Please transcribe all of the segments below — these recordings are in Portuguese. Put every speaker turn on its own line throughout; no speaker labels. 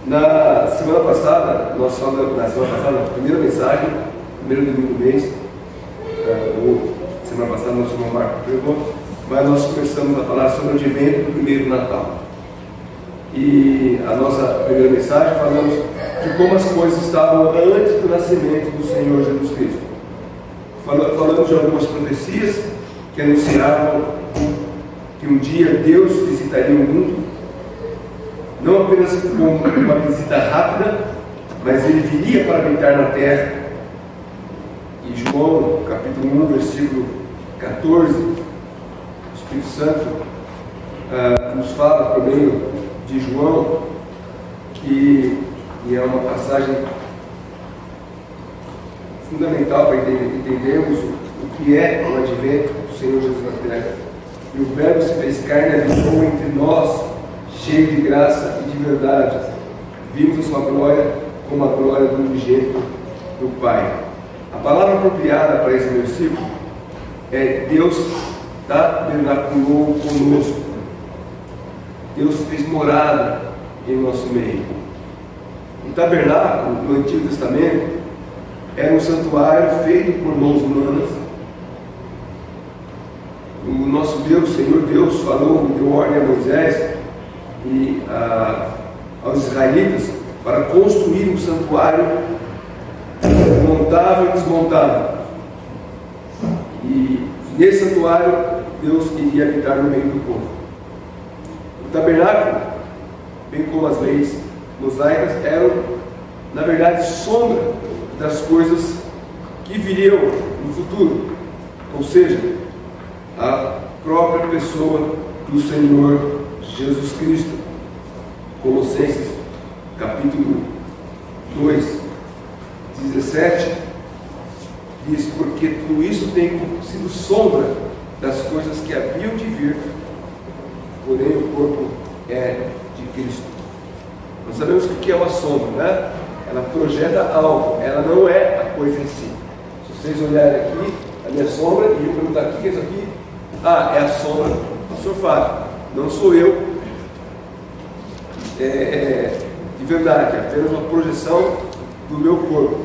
Na semana passada, na primeira mensagem, primeiro domingo do mês, semana passada nosso irmão Marco pregou, mas nós começamos a falar sobre o advento do primeiro Natal. E a nossa primeira mensagem falamos de como as coisas estavam antes do nascimento do Senhor Jesus Cristo. Falamos de algumas profecias que anunciavam que um dia Deus visitaria o mundo, não apenas como uma visita rápida, mas ele viria para habitar na terra. E João, capítulo 1, versículo 14, o Espírito Santo nos fala por meio de João, que é uma passagem fundamental para entendermos o que é o advento do Senhor Jesus na terra. E o Verbo se fez carne e habitou entre nós, cheio de graça e de verdade. Vimos a sua glória como a glória do unigênito do Pai. A palavra apropriada para esse versículo é: Deus tabernaculou conosco. Deus fez morada em nosso meio. O tabernáculo no Antigo Testamento era um santuário feito por mãos humanas. O nosso Deus, Senhor Deus, falou e deu ordem a Moisés e aos israelitas para construir um santuário montável e desmontável. E nesse santuário Deus iria habitar no meio do povo. O tabernáculo, bem como as leis mosaicas, eram, na verdade, sombra das coisas que viriam no futuro, ou seja, a própria pessoa do Senhor Jesus Cristo. Colossenses capítulo 2, 17 diz: porque tudo isso tem sido sombra das coisas que haviam de vir, porém o corpo é de Cristo. Nós sabemos que o que é uma sombra, né? Ela projeta algo, ela não é a coisa em si. Se vocês olharem aqui, a minha sombra, e eu perguntar: o que é isso aqui? É a sombra do pastor Fábio, não sou eu. De verdade, é apenas uma projeção do meu corpo.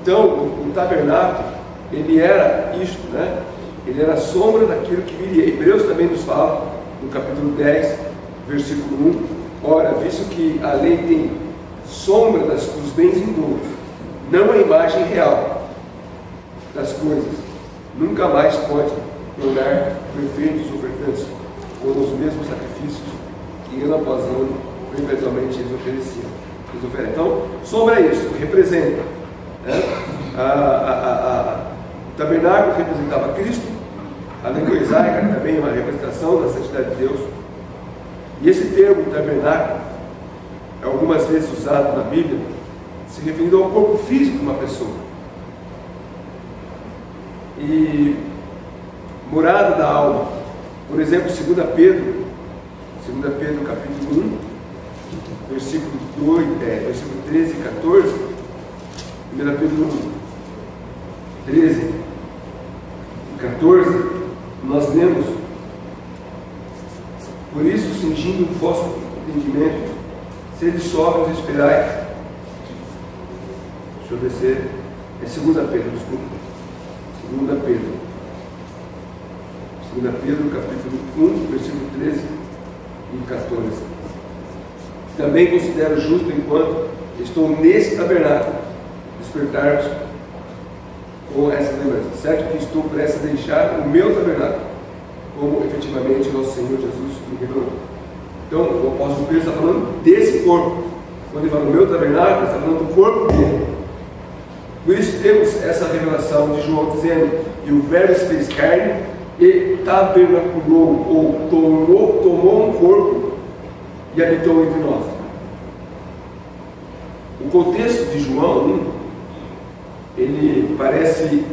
Então, o tabernáculo, ele era isto, né? Ele era a sombra daquilo que viria. Hebreus também nos fala, no capítulo 10, versículo 1: ora, visto que a lei tem sombra dos bens vindouros, não a imagem real das coisas, nunca mais pode tornar perfeitos ou perfeitos, com os mesmos sacrifícios que ano após ano perpetuamente eles ofereciam. Então, sombra é isso, representa, né? O tabernáculo representava Cristo, a língua mosaica também é uma representação da santidade de Deus. E esse termo tabernáculo é algumas vezes usado na Bíblia, se referindo ao corpo físico de uma pessoa. E morada da alma, por exemplo, 2 Pedro capítulo 1, versículo 13 e 14, 1 Pedro 1, 13 e 14, nós lemos: por isso, cingindo o vosso entendimento, sede sóbrios e esperai. Deixa eu descer. É 2 Pedro, desculpa. 2 Pedro, capítulo 1, versículo 13 e 14. Também considero justo, enquanto estou nesse tabernáculo, despertar-vos com essa lembrança, certo que estou prestes a deixar o meu tabernáculo, como efetivamente o nosso Senhor Jesus me revelou. Então, o apóstolo Pedro está falando desse corpo. Quando ele fala do meu tabernáculo, ele está falando do corpo dele. Por isso temos essa revelação de João dizendo: e o Verbo se fez carne e tabernaculou, ou tomou um corpo e habitou entre nós. O contexto de João 1, ele parece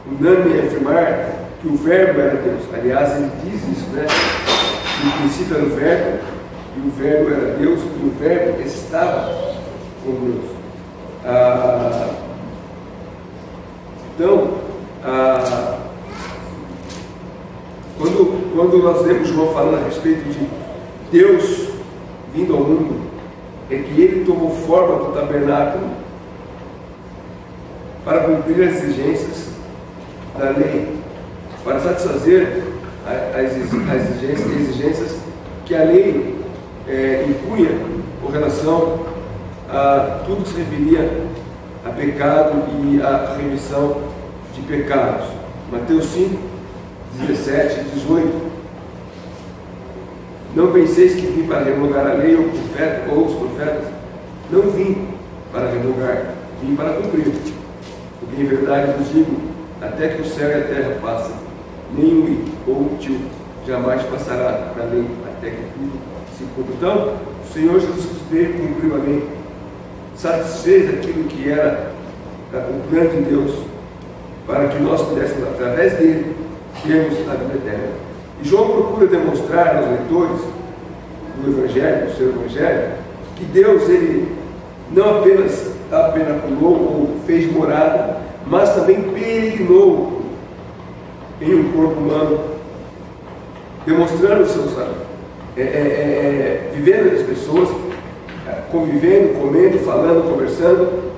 unânime em afirmar que o Verbo era Deus. Aliás, ele diz isso, né? No princípio era o Verbo, e o Verbo era Deus, e o Verbo estava com Deus. Então, quando nós lemos João falando a respeito de Deus vindo ao mundo é que ele tomou forma do tabernáculo para cumprir as exigências da lei, para satisfazer as exigências que a lei impunha com relação a tudo que se referia a pecado e a remissão de pecados. Mateus 5, 17 e 18. Não penseis que vim para revogar a lei ou os profetas. Não vim para revogar, vim para cumprir. Porque em verdade vos digo, até que o céu e a terra passem, nem o i ou o tio jamais passará da lei, até que tudo se cumpra. Então, o Senhor Jesus Cristo veio cumprir a lei, satisfez aquilo que era o plano de Deus, para que nós pudéssemos, através dele, termos a vida eterna. E João procura demonstrar aos leitores do Evangelho, do seu Evangelho, que Deus, ele não apenas tabernaculou ou fez morada, mas também peregrinou em um corpo humano, demonstrando o seu saber, vivendo as pessoas, convivendo, comendo, falando, conversando.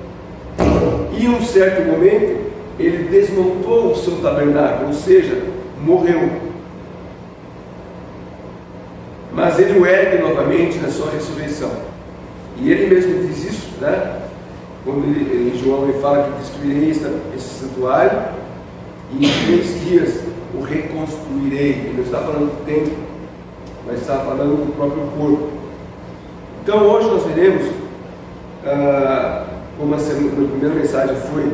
E em um certo momento ele desmontou o seu tabernáculo, ou seja, morreu. Mas ele o ergue novamente na sua ressurreição. E ele mesmo diz isso, né? Quando em João ele fala que destruirei esse santuário e em 3 dias o reconstruirei. Ele não está falando do templo, mas está falando do próprio corpo. Então hoje nós veremos, como a primeira mensagem foi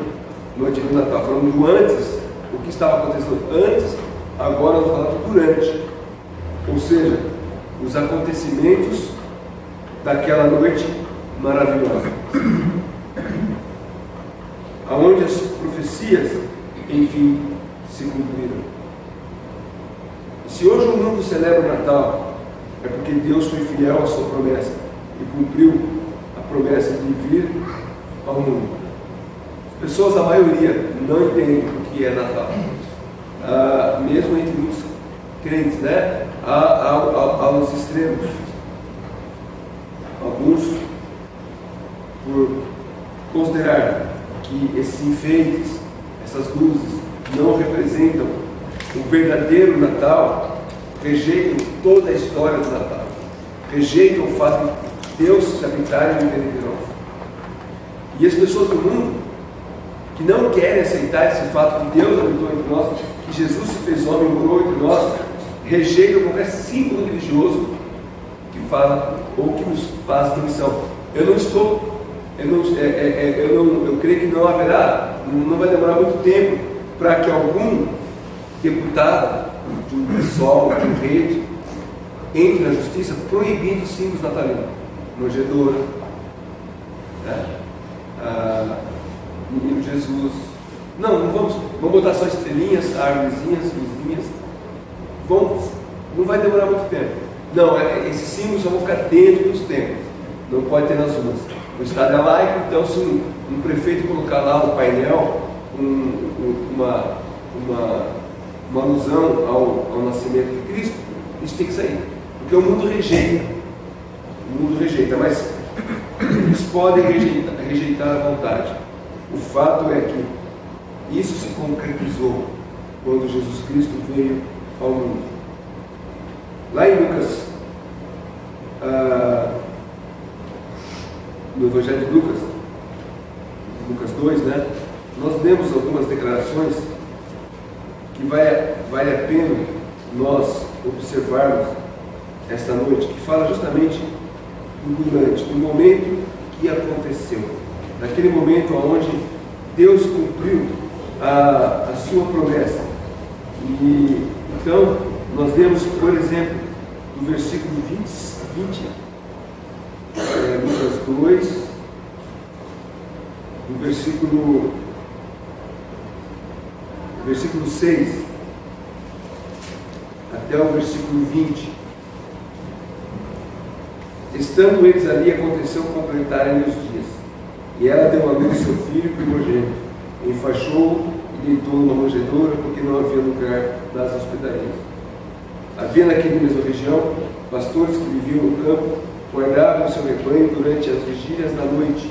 no Antigo Natal, falando do antes, o que estava acontecendo antes, agora nós vamos falar do durante. Ou seja, os acontecimentos daquela noite maravilhosa, aonde as profecias, enfim, se cumpriram. E se hoje o mundo celebra o Natal, é porque Deus foi fiel à sua promessa e cumpriu a promessa de vir ao mundo. As pessoas, a maioria, não entendem o que é Natal, mesmo entre muitos crentes, né? Aos extremos. Alguns, por considerar que esses enfeites, essas luzes, não representam o verdadeiro Natal, rejeitam toda a história do Natal, rejeitam o fato de Deus se habitar e viver entre nós. E as pessoas do mundo, que não querem aceitar esse fato que Deus habitou entre nós, que Jesus se fez homem e morou entre nós, rejeitam qualquer símbolo religioso que fala ou que nos faz missão. Eu creio que não haverá, não vai demorar muito tempo para que algum deputado do PSOL, de rede, entre na justiça proibindo os símbolos natalinos, manjedoura, né? Menino Jesus. Não vamos botar só estrelinhas, árvorezinhas, luzinhas. Não vai demorar muito tempo. Não, esses símbolos só vão ficar dentro dos templos, não pode ter nas ruas. O Estado é laico, então se um prefeito colocar lá um painel, uma alusão ao nascimento de Cristo, isso tem que sair. Porque o mundo rejeita. Mas eles podem rejeitar à vontade. O fato é que isso se concretizou quando Jesus Cristo veio ao mundo. Lá em Lucas, no Evangelho de Lucas 2, né, nós lemos algumas declarações que vale a pena nós observarmos esta noite, que fala justamente durante o momento que aconteceu, naquele momento onde Deus cumpriu a sua promessa. E então nós vemos, por exemplo, no versículo 20, Lucas 2, no versículo 6 até o versículo 20. Estando eles ali, aconteceu completarem os dias, e ela deu à luz seu filho primogênito, enfaixou-o e deitou numa manjedoura, porque não havia lugar nas hospedarias. Havia naquela mesma região pastores que viviam no campo guardavam o seu rebanho durante as vigílias da noite.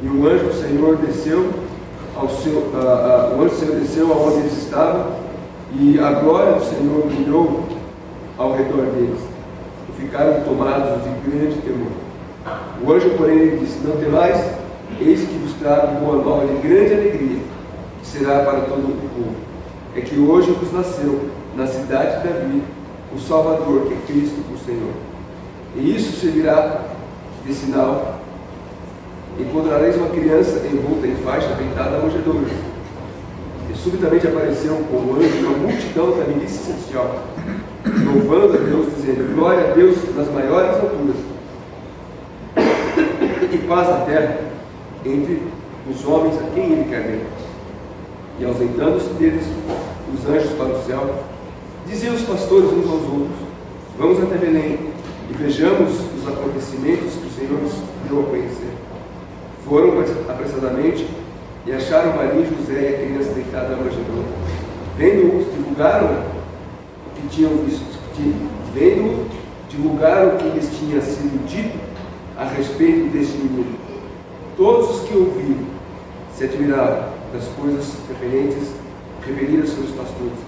E o anjo do Senhor desceu aonde eles estavam, e a glória do Senhor brilhou ao redor deles, e ficaram tomados de grande temor. O anjo, porém, lhe disse: não temais, eis que vos trago boa nova de grande alegria, que será para todo o povo. É que hoje vos nasceu, na cidade de Davi, o Salvador, que é Cristo o Senhor. E isso servirá de sinal: encontrareis uma criança envolta em faixa, deitada na manjedoura. E subitamente apareceu com o anjo uma multidão da milícia celestial, louvando a Deus, dizendo: glória a Deus nas maiores alturas, e paz na terra entre os homens a quem Ele quer bem. E ausentando-se deles os anjos para o céu, diziam os pastores uns aos outros: vamos até Belém e vejamos os acontecimentos que o Senhor nos deu a conhecer. Foram apressadamente e acharam Maria e José e a criança deitada na manjedoura. Vendo-o, divulgaram o que tinham visto. Vendo-o, divulgaram o que lhes tinha sido dito a respeito deste menino. Todos os que ouviram se admiraram das coisas referidas pelos pastores.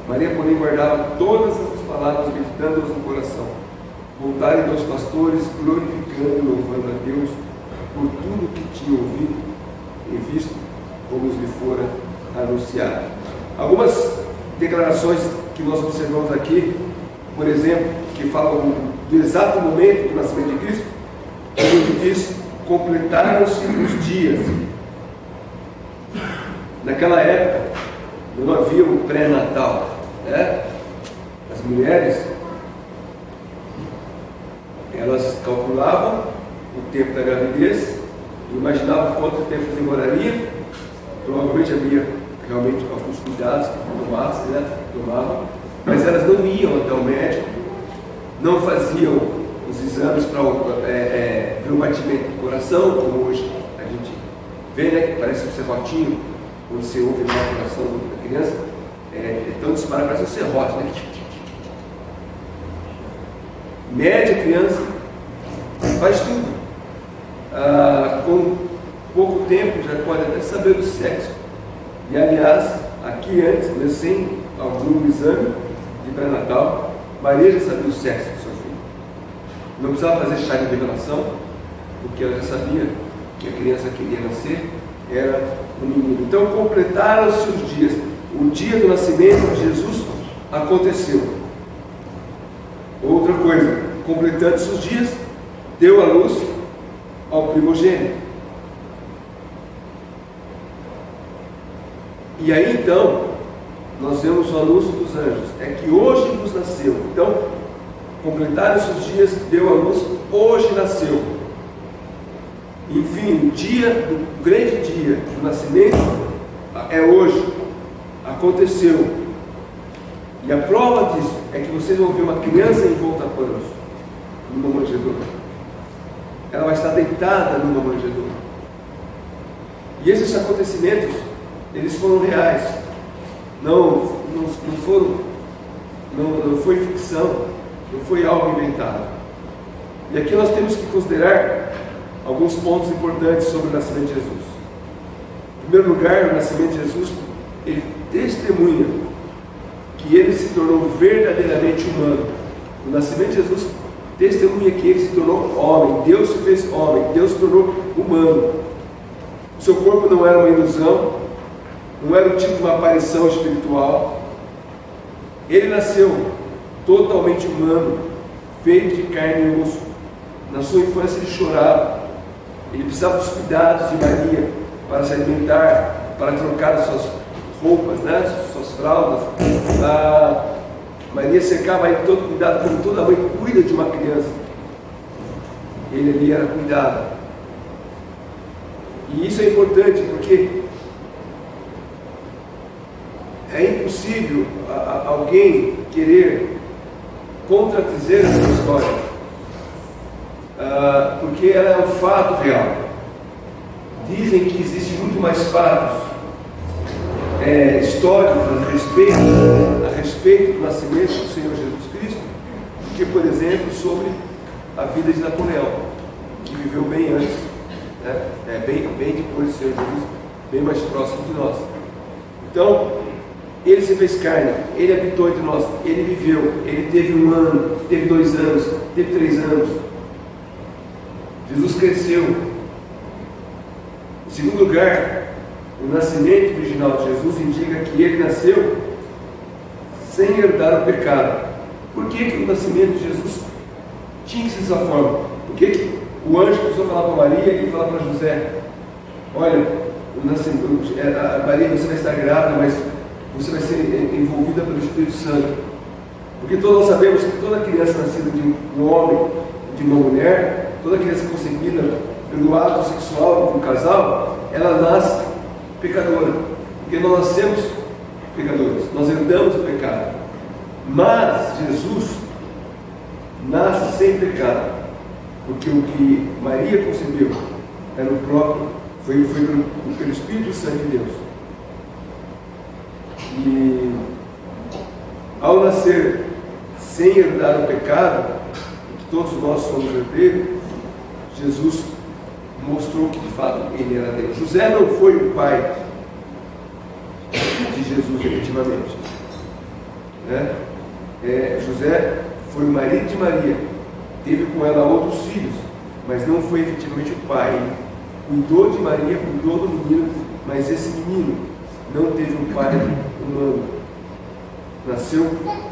Maria, porém, guardava todas as palavras, meditando-as no coração. Voltaram aos pastores, glorificando e louvando a Deus por tudo que tinham ouvido e visto, como lhe fora anunciado. Algumas declarações que nós observamos aqui, por exemplo, que falam do exato momento do nascimento de Cristo, ele diz: completaram-se os dias. Naquela época não havia um pré-natal, né? As mulheres, elas calculavam o tempo da gravidez, imaginavam quanto tempo demoraria. Provavelmente havia realmente alguns cuidados que tomavam, mas elas não iam até o médico, não faziam os exames para ver o batimento do coração, como hoje a gente vê, né, que parece um serrotinho, quando você ouve o coração da criança, tão disparado, parece um serrote, né? Mede a criança, faz tudo. Com pouco tempo já pode até saber o sexo. E aliás, aqui antes, né, sem algum exame de pré-natal, Maria já sabia o sexo do seu filho. Não precisava fazer chá de revelação, porque ela já sabia que a criança que iria nascer era um menino. Então completaram-se os dias. O dia do nascimento de Jesus aconteceu. Outra coisa, completando-se os dias, deu à luz ao primogênito. E aí então nós vemos o anúncio dos anjos: é que hoje vos nasceu. Então, completaram-se os dias, deu à luz, hoje nasceu. Enfim, o grande dia do nascimento é hoje, aconteceu. E a prova disso é que vocês vão ver uma criança envolta a panos numa manjedoura. Ela vai estar deitada numa manjedoura. E esses acontecimentos, eles foram reais. Não foi ficção, não foi algo inventado. E aqui nós temos que considerar alguns pontos importantes sobre o nascimento de Jesus. Em primeiro lugar, o nascimento de Jesus, ele testemunha que ele se tornou verdadeiramente humano. O nascimento de Jesus testemunha que ele se tornou homem. Deus se fez homem, Deus se tornou humano. O seu corpo não era uma ilusão, não era o tipo de uma aparição espiritual. Ele nasceu totalmente humano, feito de carne e osso. Na sua infância ele chorava, ele precisava dos cuidados de Maria para se alimentar, para trocar as suas roupas, né, suas fraldas. Maria cercava ele todo cuidado, como toda mãe cuida de uma criança. Ele ali era cuidado. E isso é importante porque é impossível alguém querer contradizer essa história, porque ela é um fato real. Dizem que existem muito mais fatos históricos a respeito do nascimento do Senhor Jesus Cristo do que, por exemplo, sobre a vida de Napoleão, que viveu bem antes, né? Bem depois do Senhor Jesus, bem mais próximo de nós. Então, ele se fez carne, ele habitou entre nós, ele viveu, ele teve 1 ano, teve 2 anos, teve 3 anos. Jesus cresceu. Em segundo lugar, o nascimento original de Jesus indica que ele nasceu sem herdar o pecado. Por que o nascimento de Jesus tinha que ser dessa forma? Por que o anjo precisou falar para Maria e falar para José: olha, Maria, você vai estar grávida, mas você vai ser envolvida pelo Espírito Santo? Porque todos nós sabemos que toda criança nascida de um homem e de uma mulher, toda criança concebida pelo ato sexual do casal, ela nasce pecadora, porque nós nascemos pecadores, nós herdamos o pecado. Mas Jesus nasce sem pecado, porque o que Maria concebeu era o próprio, foi pelo Espírito Santo de Deus. E ao nascer sem herdar o pecado, que todos nós somos herdeiros, Jesus mostrou que de fato ele era Deus. José não foi o pai de Jesus efetivamente, né? José foi o marido de Maria, teve com ela outros filhos, mas não foi efetivamente o pai. Ele cuidou de Maria, cuidou do menino, mas esse menino não teve um pai humano, nasceu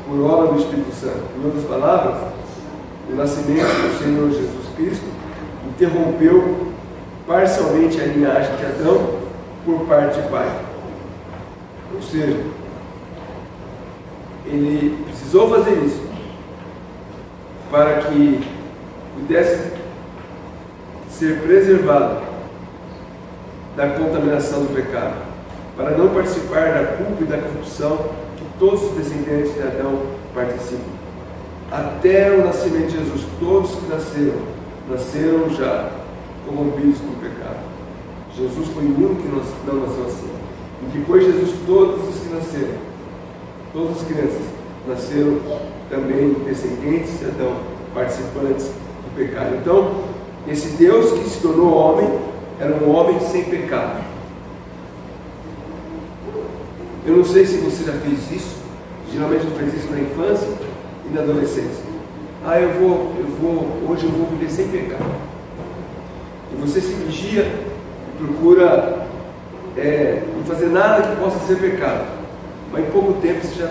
por obra do Espírito Santo. Em outras palavras, o nascimento do Senhor Jesus Cristo interrompeu parcialmente a linhagem de Adão por parte de pai. Ou seja, ele precisou fazer isso para que pudesse ser preservado da contaminação do pecado, para não participar da culpa e da corrupção que todos os descendentes de Adão participam. Até o nascimento de Jesus, todos que nasceram já corrompidos pelo pecado. Jesus foi o único que não nasceu assim. E depois de Jesus, todos os que nasceram, todas as crianças, nasceram também descendentes de Adão, participantes do pecado. Então, esse Deus que se tornou homem, era um homem sem pecado. Eu não sei se você já fez isso. Geralmente a gente faz isso na infância e na adolescência. Hoje eu vou viver sem pecado. E você se vigia e procura não fazer nada que possa ser pecado. Mas em pouco tempo você já,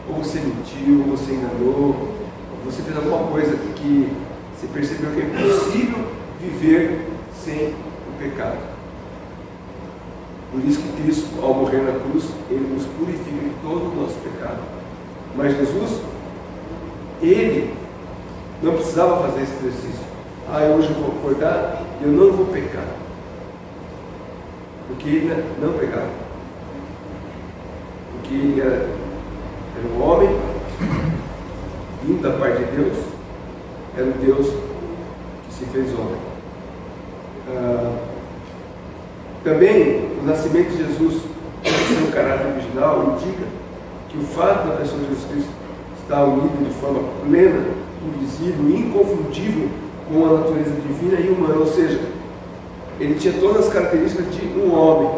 ou você mentiu, ou você enganou, ou você fez alguma coisa que você percebeu que é impossível viver sem o pecado. Por isso que Cristo, ao morrer na cruz, ele nos purifica de todo o nosso pecado. Mas Jesus, ele não precisava fazer esse exercício. Hoje eu vou acordar e eu não vou pecar. Porque ele não pecava. Porque ele era um homem vindo da parte de Deus, era o Deus que se fez homem. Também o nascimento de Jesus, seu caráter original, indica que o fato da pessoa de Jesus Cristo estar unido de forma plena, invisível e inconfundível com a natureza divina e humana, ou seja, ele tinha todas as características de um homem,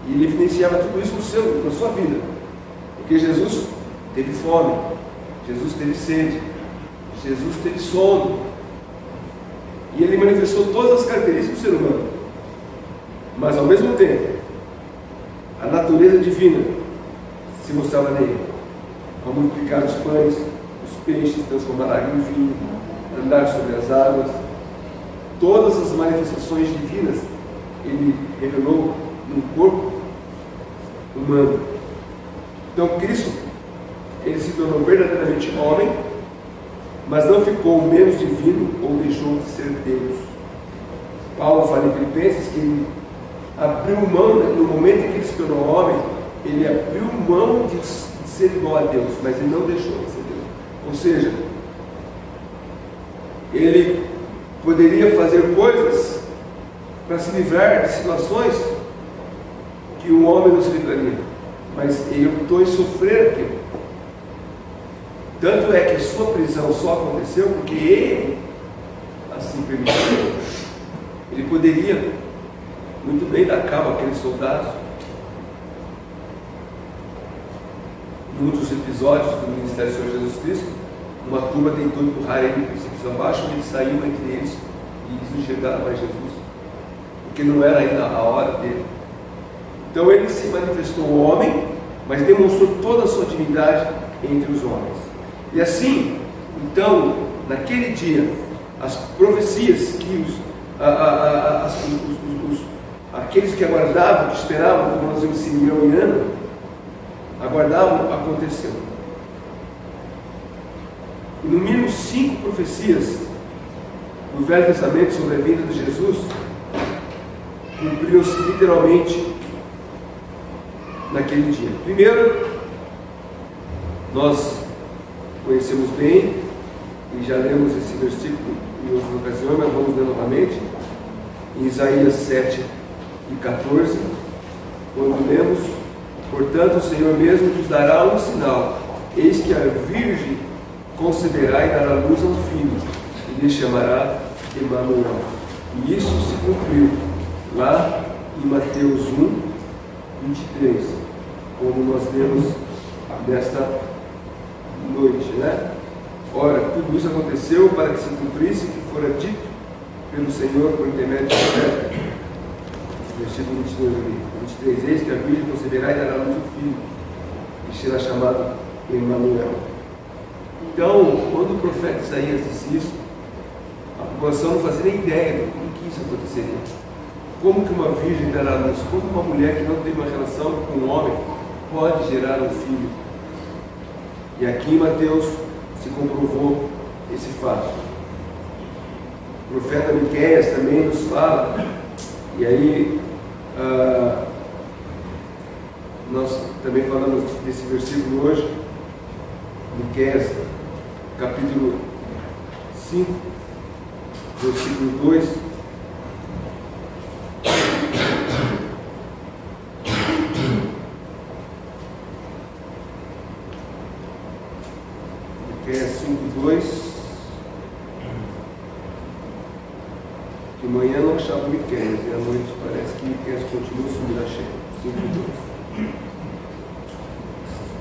e ele evidenciava tudo isso na sua vida, porque Jesus teve fome, Jesus teve sede, Jesus teve sono, e ele manifestou todas as características do ser humano. Mas ao mesmo tempo, a natureza divina se mostrava nele, ao multiplicar os pães, os peixes, transformar água em vinho, andar sobre as águas. Todas as manifestações divinas ele revelou no corpo humano. Então Cristo, ele se tornou verdadeiramente homem, mas não ficou menos divino ou deixou de ser Deus. Paulo fala em Filipenses que ele abriu mão, no momento em que ele se tornou homem, ele abriu mão de ser igual a Deus, mas ele não deixou de ser Deus. Ou seja, ele poderia fazer coisas para se livrar de situações que o homem não se livraria, mas ele optou em sofrer aquilo. Tanto é que a sua prisão só aconteceu porque ele assim permitiu. Ele poderia muito bem dar cabo àqueles soldados. Num dos episódios do ministério do Senhor Jesus Cristo, uma turma tentou empurrar ele do precipício abaixo, ele saiu entre eles e eles não chegaram mais Jesus, porque não era ainda a hora dele. Então ele se manifestou homem, mas demonstrou toda a sua divindade entre os homens. E assim, então, naquele dia, as profecias que aqueles que aguardavam, que esperavam, como nós vimos Simeão e Ana, aguardavam, aconteceu. E no mínimo 5 profecias do Velho Testamento sobre a vinda de Jesus cumpriram-se literalmente naquele dia. Primeiro, nós conhecemos bem e já lemos esse versículo em outra ocasião, mas vamos ler novamente em Isaías 7 e 14, quando lemos: portanto o Senhor mesmo nos dará um sinal, eis que a Virgem conceberá e dará luz a um filho, e lhe chamará Emanuel. E isso se cumpriu lá em Mateus 1, 23, como nós lemos nesta noite, né? Ora, tudo isso aconteceu para que se cumprisse o que fora dito pelo Senhor por intermédio do profeta. Versículo 22 ali, 23, eis que a Virgem conceberá e dará luz um filho, e será chamado Emanuel. Então, quando o profeta Isaías disse isso, a população não fazia nem ideia de como que isso aconteceria. Como que uma virgem dará luz? Como uma mulher que não tem uma relação com um homem pode gerar um filho? E aqui em Mateus se comprovou esse fato. O profeta Miqueias também nos fala, e aí nós também falamos desse versículo hoje, Miqueias capítulo 5, versículo 2. Miqueias 5:2. De manhã não achava Miqueias, e à noite parece que Miqueias continua subindo a cheia. 5:2.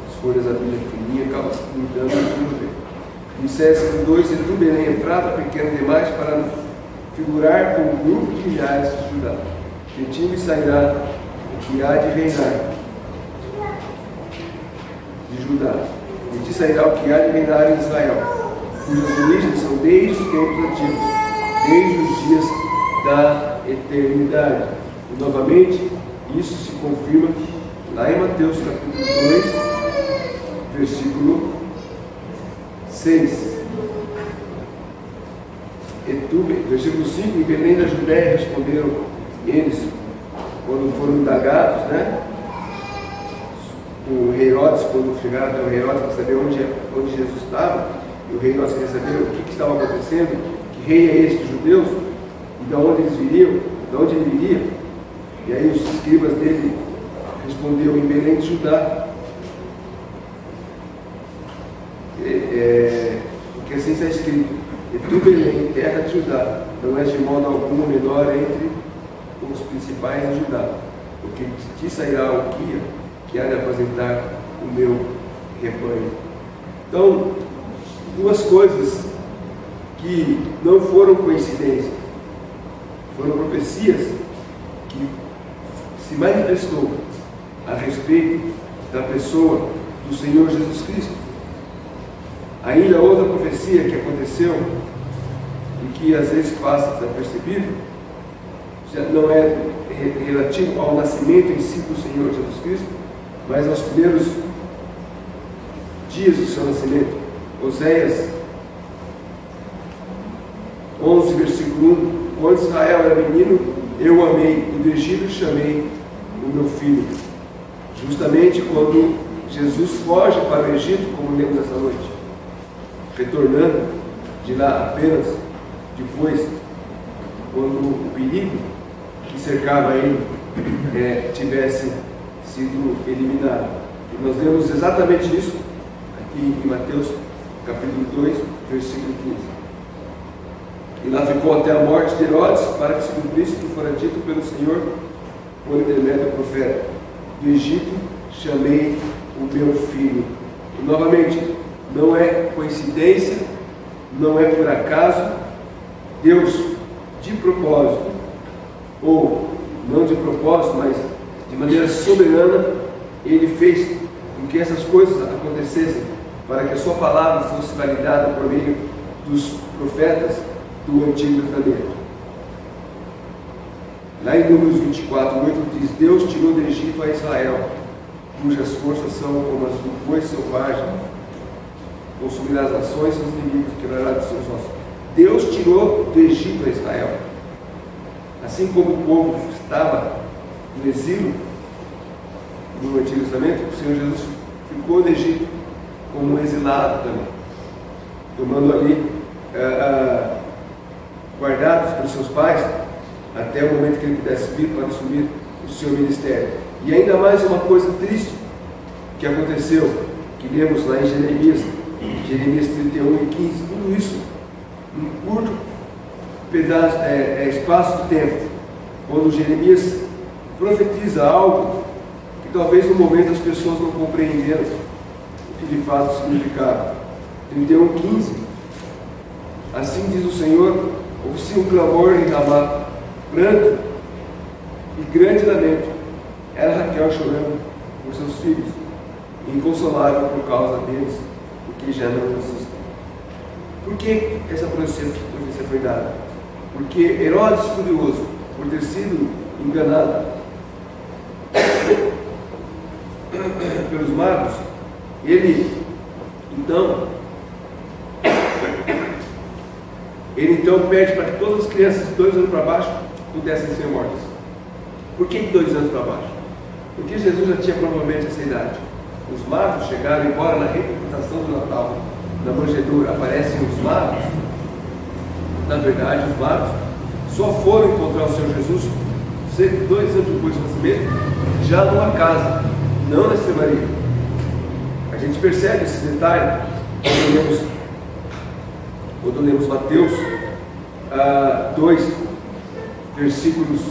As folhas da Bíblia fininha acabam se mudando e não vê. Miqueias 5:2: e tu, Belém Efrata, pequeno demais para figurar com um grupo de milhares de Judá. De ti me sairá o que há de reinar de Judá. De ti sairá o que há de reinar em Israel, cujas origens são desde os tempos antigos, desde os dias da eternidade. E novamente, isso se confirma lá em Mateus capítulo 2, versículo 6. Versículo 5: e Belém da Judéia responderam eles, quando foram indagados, né? O rei Herodes, quando chegaram até o rei Herodes para saber onde Jesus estava, e o rei Herodes queria saber o que estava acontecendo, que rei é esse dos judeus, e de onde eles viriam, de onde ele viria. E aí os escribas dele responderam: em Belém de Judá. Porque assim está escrito: e tu, Belém, terra de Judá, não és de modo algum menor entre os principais de Judá, porque de ti sairá o guia que há de apacentar o meu rebanho. Então, duas coisas que não foram coincidências, foram profecias que se manifestou a respeito da pessoa do Senhor Jesus Cristo. Ainda outra profecia que aconteceu e que às vezes passa desapercebido, já não é relativo ao nascimento em si do Senhor Jesus Cristo, mas aos primeiros dias do seu nascimento. Oséias 11, versículo 1: quando Israel era menino, eu o amei, e do Egito chamei o meu filho. Justamente quando Jesus foge para o Egito, como lemos essa noite, retornando de lá apenas depois, quando o perigo que cercava ele tivesse sido eliminado. E nós vemos exatamente isso aqui em Mateus capítulo 2, versículo 15. E lá ficou até a morte de Herodes, para que se cumprisse o que fora dito pelo Senhor por intermédio do profeta: do Egito chamei o meu filho. E novamente, não é coincidência, não é por acaso. Deus, de propósito, ou não de propósito, mas de maneira soberana, Ele fez com que essas coisas acontecessem, para que a sua palavra fosse validada por meio dos profetas do Antigo Testamento. Lá em Números 24, 8 diz: Deus tirou do Egito a Israel, cujas forças são como as do boi selvagem, consumirá as nações, seus inimigos, quebrará de seus ossos. Deus tirou do Egito a Israel. Assim como o povo estava no exílio no Antigo Testamento, o Senhor Jesus ficou no Egito como um exilado também, tomando ali guardados pelos seus pais até o momento que ele pudesse vir para assumir o seu ministério. E ainda mais uma coisa triste que aconteceu, que lemos lá em Jeremias 31 e 15, tudo isso num curto pedaço, espaço de tempo, quando Jeremias profetiza algo que talvez no momento as pessoas não compreenderam o que de fato significava. 31, 15: assim diz o Senhor: ouvi um clamor em Ramá, pranto e grande lamento. Era Raquel chorando por seus filhos, inconsolável por causa deles, porque já não existem. Por que essa profecia foi dada? Porque Herodes, furioso por ter sido enganado pelos magos, ele então pede para que todas as crianças de 2 anos para baixo pudessem ser mortas. Por que de 2 anos para baixo? Porque Jesus já tinha provavelmente essa idade. Os magos chegaram, embora na representação do Natal, na manjedoura, aparecem os magos. Na verdade, os magos só foram encontrar o Senhor Jesus cerca de 2 anos depois do nascimento, já numa casa, não na estrebaria. A gente percebe esse detalhe quando lemos Mateus 2, versículos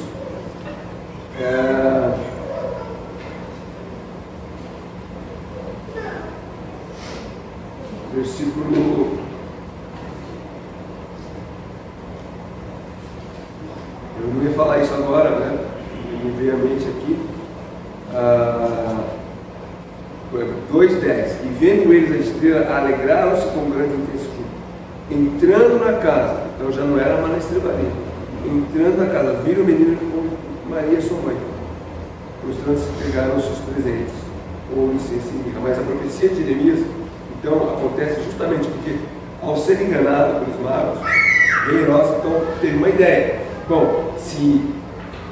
eu não ia falar isso agora, né? Me veio à mente aqui. 2:10: e vendo eles a estrela, alegraram-se com grande intensidade. Entrando na casa, então já não era uma estrebaria, entrando na casa, viram o menino com Maria, sua mãe. Mostrando-se que pegaram os seus presentes, ou licença em mirra. Mas a profecia de Jeremias, então, acontece justamente porque, ao ser enganado pelos magos, Herodes então teve uma ideia: bom, se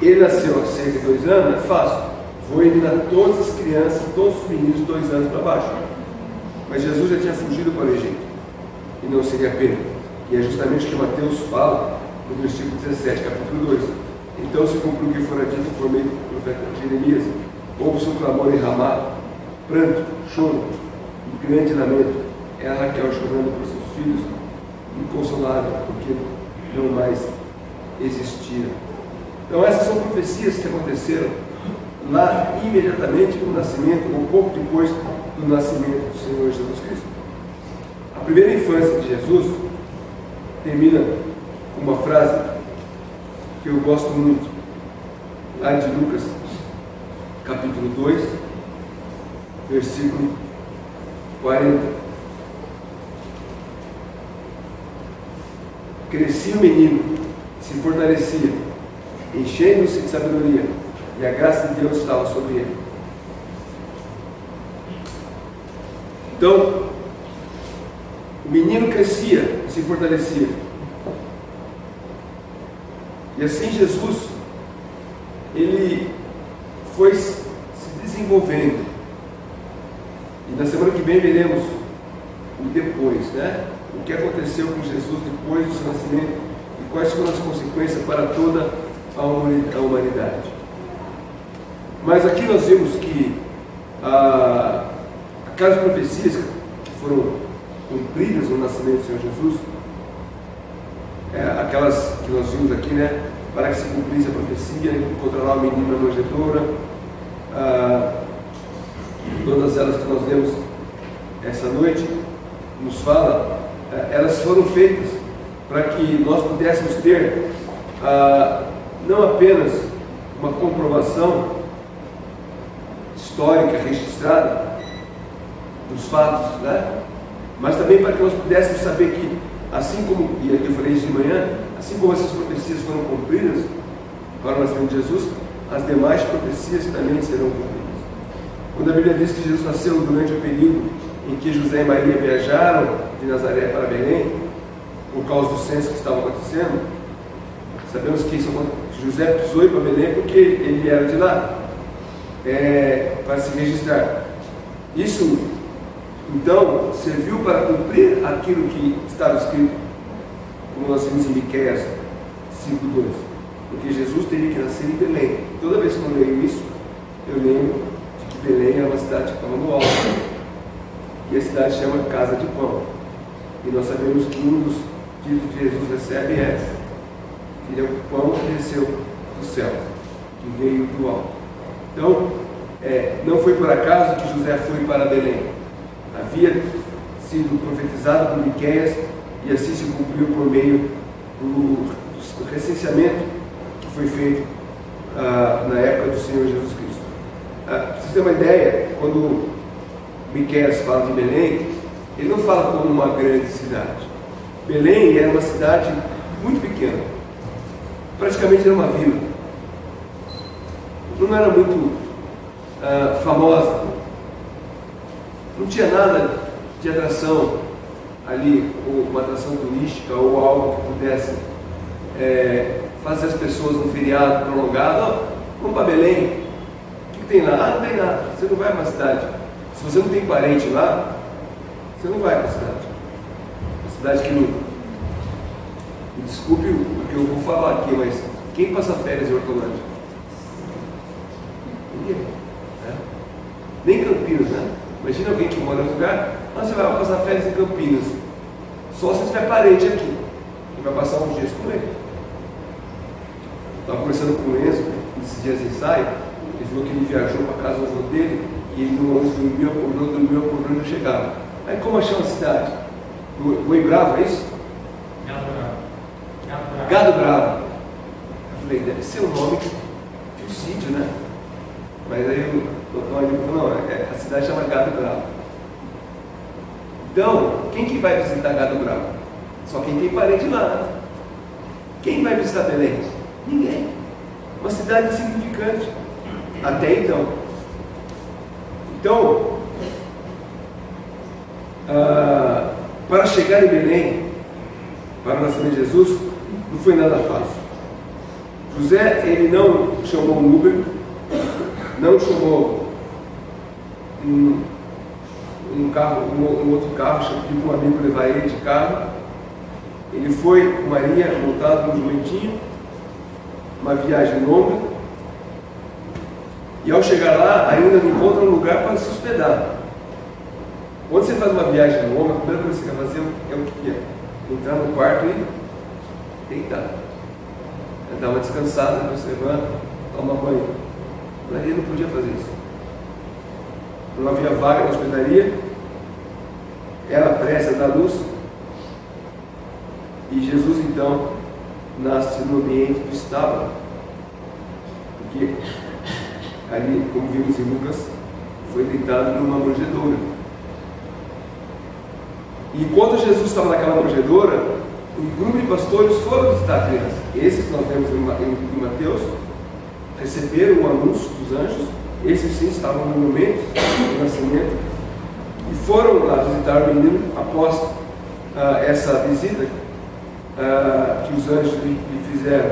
ele nasceu há cerca de 2 anos, é fácil, vou eliminar todas as crianças, todos os meninos de 2 anos para baixo. Mas Jesus já tinha fugido para o Egito, e não seria pena. E é justamente o que Mateus fala no versículo 17, capítulo 2. Então se cumpriu o que fora dito por meio do profeta Jeremias: houve seu clamor em Ramá, pranto, choro e grande lamento. Era Raquel chorando por seus filhos, inconsolável, porque não mais existiram. Então essas são profecias que aconteceram lá imediatamente no nascimento, ou pouco depois do nascimento do Senhor Jesus Cristo. A primeira infância de Jesus termina com uma frase que eu gosto muito, lá de Lucas, capítulo 2, versículo 40. Crescia o menino, se fortalecia, enchendo-se de sabedoria, e a graça de Deus estava sobre ele. Então, o menino crescia, se fortalecia. E assim Jesus, ele foi se desenvolvendo. E na semana que vem veremos o depois, né? O que aconteceu com Jesus depois do seu nascimento e quais foram as consequências para toda a humanidade. Mas aqui nós vimos que aquelas profecias que foram cumpridas no nascimento do Senhor Jesus, aquelas que nós vimos aqui, né? Para que se cumprisse a profecia, encontrará o menino na manjedoura, todas elas que nós lemos essa noite, nos fala, elas foram feitas para que nós pudéssemos ter não apenas uma comprovação histórica registrada dos fatos, né? Mas também para que nós pudéssemos saber que, assim como, e eu falei isso de manhã, assim como essas profecias foram cumpridas para o nascimento de Jesus, as demais profecias também serão cumpridas. Quando a Bíblia diz que Jesus nasceu durante o período em que José e Maria viajaram de Nazaré para Belém, por causa do censo que estava acontecendo, sabemos que José precisou ir para Belém porque ele era de lá, para se registrar. Isso, então, serviu para cumprir aquilo que estava escrito, como nós vimos em Miqueias 5:2, porque Jesus teria que nascer em Belém. Toda vez que eu leio isso, eu lembro de que Belém é uma cidade que estava no alto, e a cidade chama Casa de Pão, e nós sabemos que um dos títulos que Jesus recebe é: ele é o pão que desceu do céu, que veio do alto. Então, não foi por acaso que José foi para Belém. Havia sido profetizado por Miqueias, e assim se cumpriu por meio do recenseamento que foi feito na época do Senhor Jesus Cristo. Para vocês terem uma ideia, quando Miqueias fala de Belém, ele não fala como uma grande cidade. Belém era uma cidade muito pequena, praticamente era uma vila, não era muito famosa, não tinha nada de atração ali, ou uma atração turística, ou algo que pudesse fazer as pessoas num feriado prolongado: vamos para Belém, o que tem lá? Não tem nada, você não vai para a cidade. Se você não tem parente lá, você não vai para a cidade. Uma cidade que não... Me desculpe o que eu vou falar aqui, mas quem passa férias em Hortolândia? Ninguém, né? Nem Campinas, né? Imagina alguém que mora em um lugar: você vai passar férias em Campinas. Só se tiver parente aqui, e vai passar uns dias com ele. Estava conversando com o Enzo nesses dias de ensaio. Ele falou que ele viajou para a casa do avô dele, e ele no ônibus dormiu, acordou e não chegava. Aí como achou a cidade? Boi Bravo, é isso? Gado Bravo. Eu falei: deve ser o nome de um sítio, né? Mas aí o doutor falou: não, a cidade chama Gado Bravo. Então, quem que vai visitar Gado Bravo? Só quem tem parente lá, né? Quem vai visitar Belém? Ninguém. Uma cidade insignificante até então. Então, para chegar em Belém, para o nascimento de Jesus, não foi nada fácil. José, ele não chamou um Uber, não chamou um carro, um outro carro, pediu para um amigo levar ele de carro. Ele foi com Maria, montado num jumentinho, uma viagem longa, e ao chegar lá, ainda não encontra um lugar para se hospedar. Quando você faz uma viagem longa, a primeira coisa que você quer fazer é o que é? Entrar no quarto e deitar. Dar uma descansada, depois você levanta, toma banho. Maria não podia fazer isso. Não havia vaga na hospedaria, era pressa da luz, e Jesus então nasce no ambiente do estábulo, porque ali, como vimos em Lucas, foi deitado numa manjedoura. E enquanto Jesus estava naquela manjedoura, um grupo de pastores foram visitar a criança. Esses que nós vemos em Mateus receberam o anúncio dos anjos. Esses sim estavam no momento do nascimento e foram lá visitar o menino após essa visita que os anjos lhe fizeram,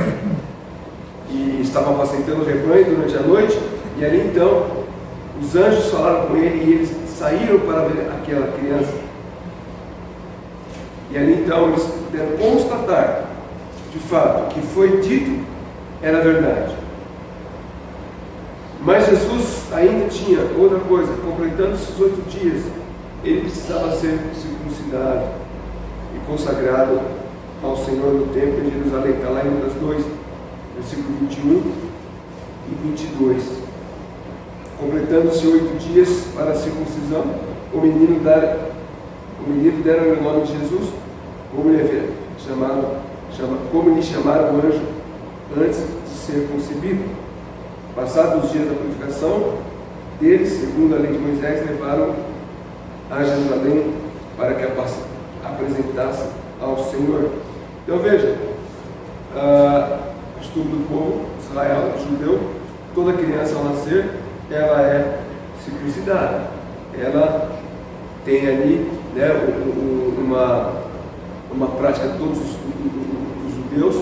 e estavam apacentando o rebanho durante a noite. E ali então os anjos falaram com ele e eles saíram para ver aquela criança. E ali então eles puderam constatar de fato que foi dito era verdade. Mas Jesus ainda tinha outra coisa: completando esses 8 dias ele precisava ser circuncidado e consagrado ao Senhor no templo em Jerusalém. Está lá em Lucas 2, versículo 21 e 22. Completando-se 8 dias para a circuncisão, o menino deram o nome de Jesus, como lhe chamaram o anjo antes de ser concebido. Passados os dias da purificação deles, segundo a lei de Moisés, levaram a Jerusalém para que apresentasse ao Senhor. Então veja, o estudo do povo Israel, judeu, toda criança ao nascer, ela é circuncidada. Ela tem ali, né, uma prática de todos os judeus.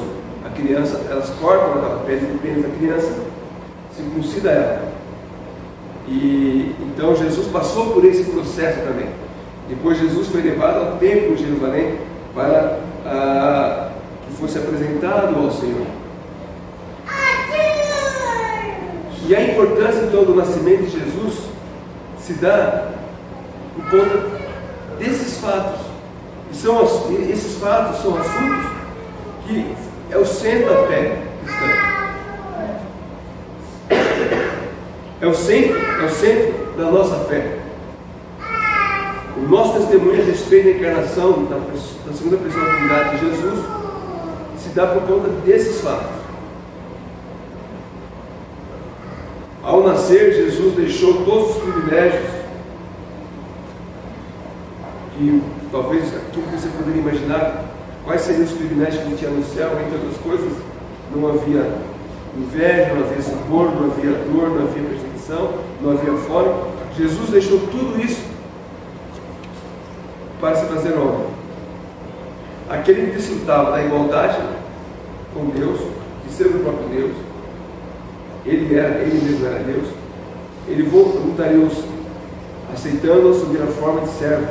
A criança, elas cortam a pele do pênis da criança, circuncida ela. E então Jesus passou por esse processo também. Depois Jesus foi levado ao templo de Jerusalém para que fosse apresentado ao Senhor. E a importância então do nascimento de Jesus se dá por conta desses fatos. E esses fatos são assuntos que é o centro da fé cristã. É o centro da nossa fé. O nosso testemunho a respeito da encarnação, da segunda pessoa da Trindade de Jesus, se dá por conta desses fatos. Ao nascer, Jesus deixou todos os privilégios que talvez aquilo que você poderia imaginar, quais seriam os privilégios que ele tinha no céu, entre outras coisas. Não havia inveja, não havia sabor, não havia dor, não havia perseguição, não havia fome. Jesus deixou tudo isso para se fazer homem. Aquele que desfrutava da igualdade com Deus, de ser o próprio Deus, ele mesmo era Deus, ele voluntaria aceitando assumir a forma de servo,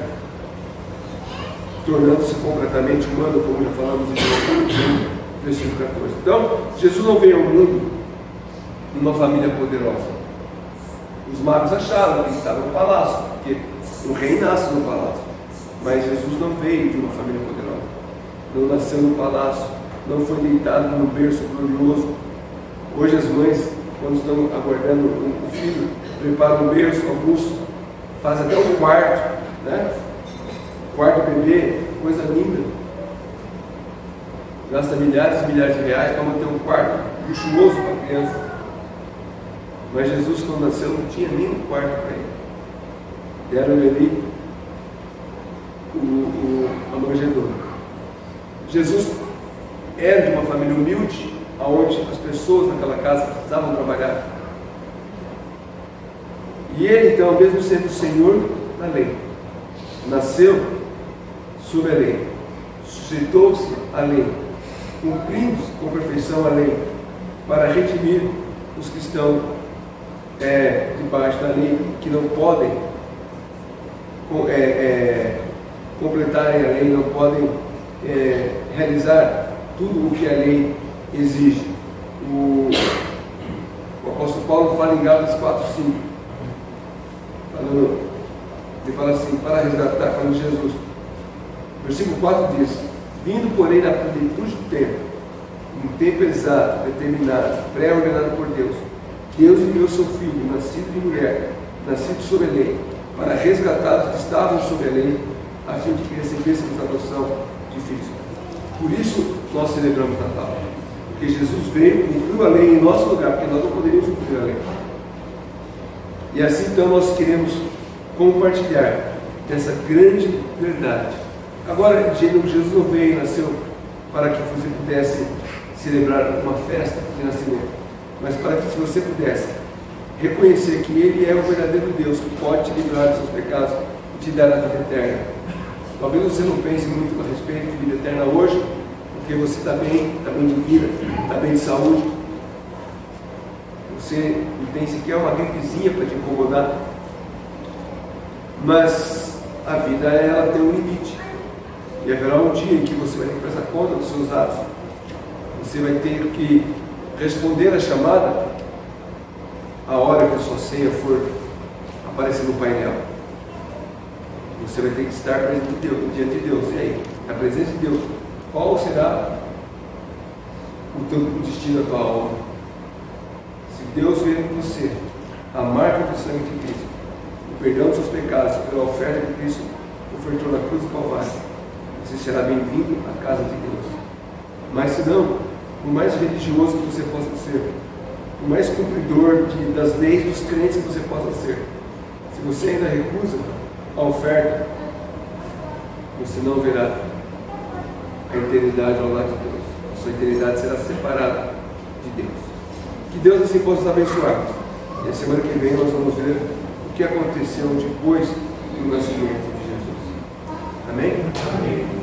tornando-se completamente humano, como já falamos em versículo 14. Então, Jesus não veio ao mundo numa família poderosa. Os magos acharam que ele estava no palácio, porque o rei nasce no palácio. Mas Jesus não veio de uma família poderosa, não nasceu no palácio, não foi deitado no berço glorioso. Hoje as mães, quando estão aguardando o filho, preparam um berço, alguns fazem até um quarto, né? Quarto bebê, coisa linda. Gasta milhares e milhares de reais para manter um quarto luxuoso para a criança. Mas Jesus, quando nasceu, não tinha nem um quarto para ele. Deram-lhe ali a manjedoura. Jesus era de uma família humilde, onde as pessoas naquela casa precisavam trabalhar. E ele, então, mesmo sendo o Senhor da lei, nasceu sob a lei, sujeitou-se à lei, cumprindo com perfeição a lei, para redimir os que estão debaixo da lei, que não podem completarem a lei, não podem realizar tudo o que a lei exige. O apóstolo Paulo fala em Gálatas 4:5, ele fala assim, para resgatar, falando de Jesus. Versículo 4 diz: vindo, porém, na plenitude do tempo, um tempo exato, determinado, pré-ordenado por Deus, Deus enviou seu Filho, nascido de mulher, nascido sob a lei, para resgatar os que estavam sob a lei, a fim de que recebêssemos a adoção de filhos. Por isso nós celebramos o Natal, porque Jesus veio, cumpriu a lei em nosso lugar, porque nós não poderíamos cumprir a lei. E assim então nós queremos compartilhar dessa grande verdade. Agora, Jesus não veio e nasceu para que você pudesse celebrar uma festa de nascimento, mas para que, se você pudesse reconhecer que Ele é o verdadeiro Deus, que pode te livrar dos seus pecados e te dar a vida eterna. Talvez você não pense muito a respeito de vida eterna hoje, porque você está bem de vida, está bem de saúde. Você não tem sequer uma gripezinha para te incomodar. Mas a vida, ela tem um limite. E haverá um dia em que você vai ter que prestar conta dos seus atos. Você vai ter que responder a chamada a hora que a sua ceia for aparecer no painel. Você vai ter que estar diante de Deus. E aí? Na presença de Deus, qual será o destino da tua alma? Se Deus vê em você a marca do sangue de Cristo, o perdão dos seus pecados, pela oferta que Cristo ofertou na cruz do Calvário, você será bem-vindo à casa de Deus. Mas se não, por mais religioso que você possa ser, por mais cumpridor das leis dos crentes que você possa ser, se você ainda recusa a oferta, você não verá a eternidade ao lado de Deus. A sua eternidade será separada de Deus. Que Deus assim possa nos abençoar. E a semana que vem nós vamos ver o que aconteceu depois do nascimento de Jesus. Amém? Amém.